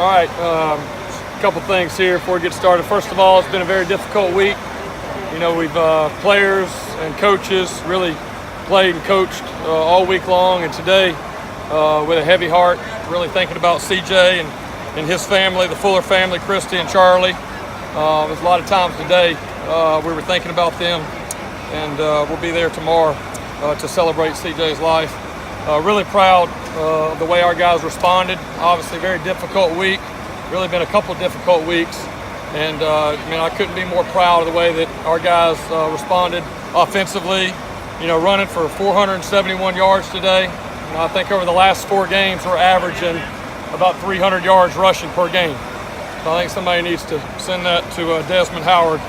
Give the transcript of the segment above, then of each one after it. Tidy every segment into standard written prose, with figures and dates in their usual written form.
All right, a couple things here before we get started. First of all, it's been a very difficult week. We've players and coaches really played and coached all week long, and today with a heavy heart, really thinking about CJ and his family, the Fuller family, Christy and Charlie. There's a lot of times today we were thinking about them, and we'll be there tomorrow to celebrate CJ's life. Really proud of the way our guys responded. Obviously, very difficult week. Really been a couple difficult weeks, and I couldn't be more proud of the way that our guys responded offensively. Running for 471 yards today. I think over the last 4 games we're averaging about 300 yards rushing per game. So I think somebody needs to send that to Desmond Howard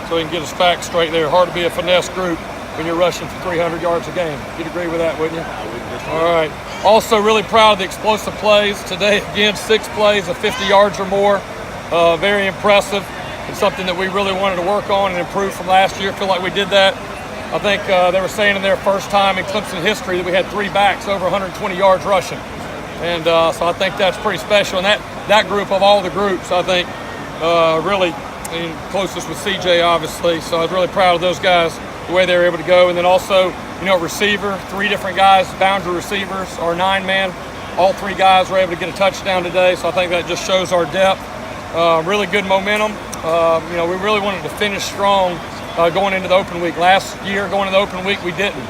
so he can get his facts straight there. Hard to be a finesse group when you're rushing for 300 yards a game. You'd agree with that, wouldn't you? I would. All right. Also really proud of the explosive plays. Today, again, 6 plays of 50 yards or more. Very impressive. It's something that we really wanted to work on and improve from last year. Feel like we did that. I think they were saying in their first time in Clemson history that we had 3 backs over 120 yards rushing. And so I think that's pretty special. And that group of all the groups, I think, really closest with CJ, obviously. So I was really proud of those guys, the way they were able to go. And then also, receiver, 3 different guys, boundary receivers, our 9-man. All 3 guys were able to get a touchdown today. So I think that just shows our depth. Really good momentum. We really wanted to finish strong going into the open week. Last year, going into the open week, we didn't,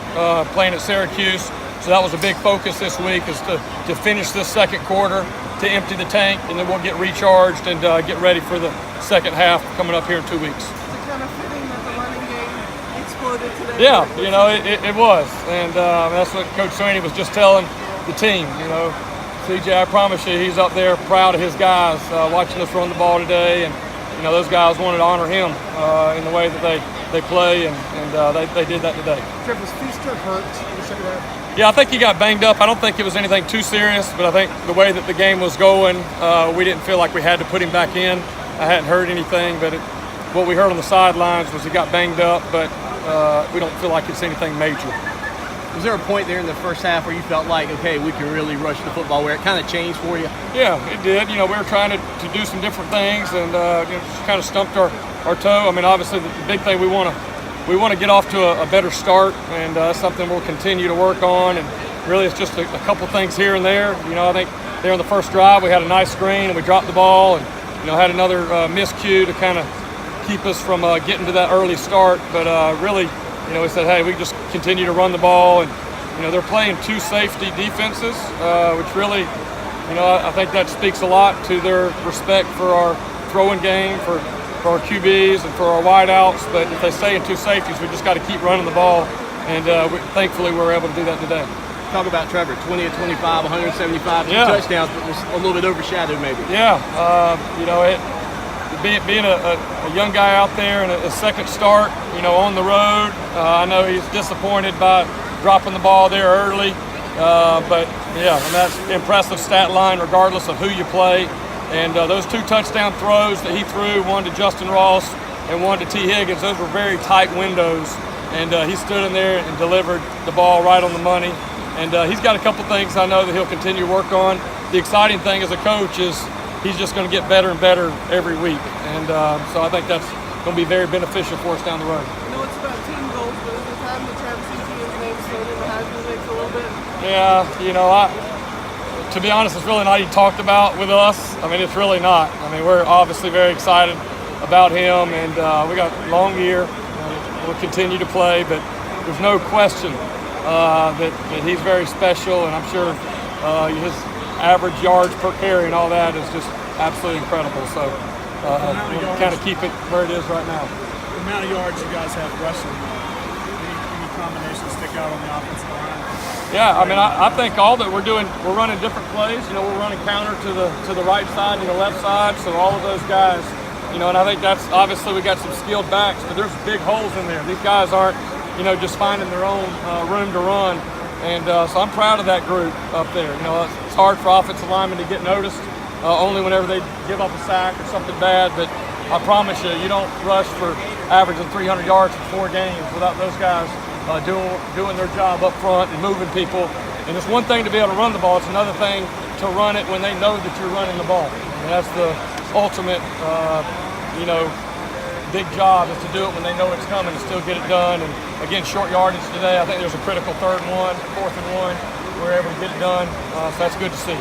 playing at Syracuse. So that was a big focus this week, is to finish this second quarter, to empty the tank, and then we'll get recharged and get ready for the second half coming up here in 2 weeks. Is it kind of fitting that the running game exploded today? Yeah, it was. And that's what Coach Swinney was just telling the team. CJ, I promise you, he's up there proud of his guys watching us run the ball today. And, those guys wanted to honor him in the way that they play, and they did that today. Trev, was Feaster hurt in the second half? Yeah, I think he got banged up. I don't think it was anything too serious, but I think the way that the game was going, we didn't feel like we had to put him back in. I hadn't heard anything, but what we heard on the sidelines was he got banged up, but we don't feel like it's anything major. Was there a point there in the first half where you felt like, okay, we can really rush the football, where it kind of changed for you? Yeah, it did. We were trying to do some different things, and just kind of stumped our toe. I mean, obviously the big thing we want to get off to a better start, and that's something we'll continue to work on. And really, it's just a couple things here and there. I think there on the first drive we had a nice screen and we dropped the ball, and had another miscue to kind of keep us from getting to that early start. But really, we said, hey, we just continue to run the ball, and they're playing 2 safety defenses, which really, I think that speaks a lot to their respect for our throwing game, for our QBs and for our wideouts. But if they stay in 2 safeties, we just got to keep running the ball, and thankfully we were able to do that today. Talk about Trevor, 20 of 25, 175, 2 touchdowns, but was a little bit overshadowed maybe. Yeah, being a young guy out there and a second start, on the road, I know he's disappointed by dropping the ball there early, but yeah, that's impressive stat line regardless of who you play. And those 2 touchdown throws that he threw, one to Justin Ross and one to T. Higgins, those were very tight windows, and he stood in there and delivered the ball right on the money. And he's got a couple things I know that he'll continue to work on. The exciting thing as a coach is he's just going to get better and better every week. And so I think that's going to be very beneficial for us down the road. It's about team goals, but is it time that Travis Etienne's name thrown in the Heisman mix a little bit? Yeah, to be honest, it's really not even talked about with us. I mean, it's really not. I mean, we're obviously very excited about him, and we got a long year. We'll continue to play, but there's no question that he's very special, and I'm sure his average yards per carry and all that is just absolutely incredible. So we'll kind of keep it where it is right now. The amount of yards you guys have rushing, any combinations stick out on the offensive line? Yeah, I mean, I think all that we're doing, we're running different plays. We're running counter to the right side and the left side. So all of those guys, and I think that's obviously we got some skilled backs, but there's big holes in there. These guys aren't, just finding their own room to run. And so I'm proud of that group up there. It's hard for offensive linemen to get noticed only whenever they give up a sack or something bad. But I promise you, you don't rush for averaging 300 yards in 4 games without those guys doing their job up front and moving people. And it's one thing to be able to run the ball. It's another thing to run it when they know that you're running the ball. mean, that's the ultimate, big job is to do it when they know it's coming and still get it done. And again, short yardage today. I think there's a critical 3rd and 1, 4th and 1. We were able to get it done, so that's good to see.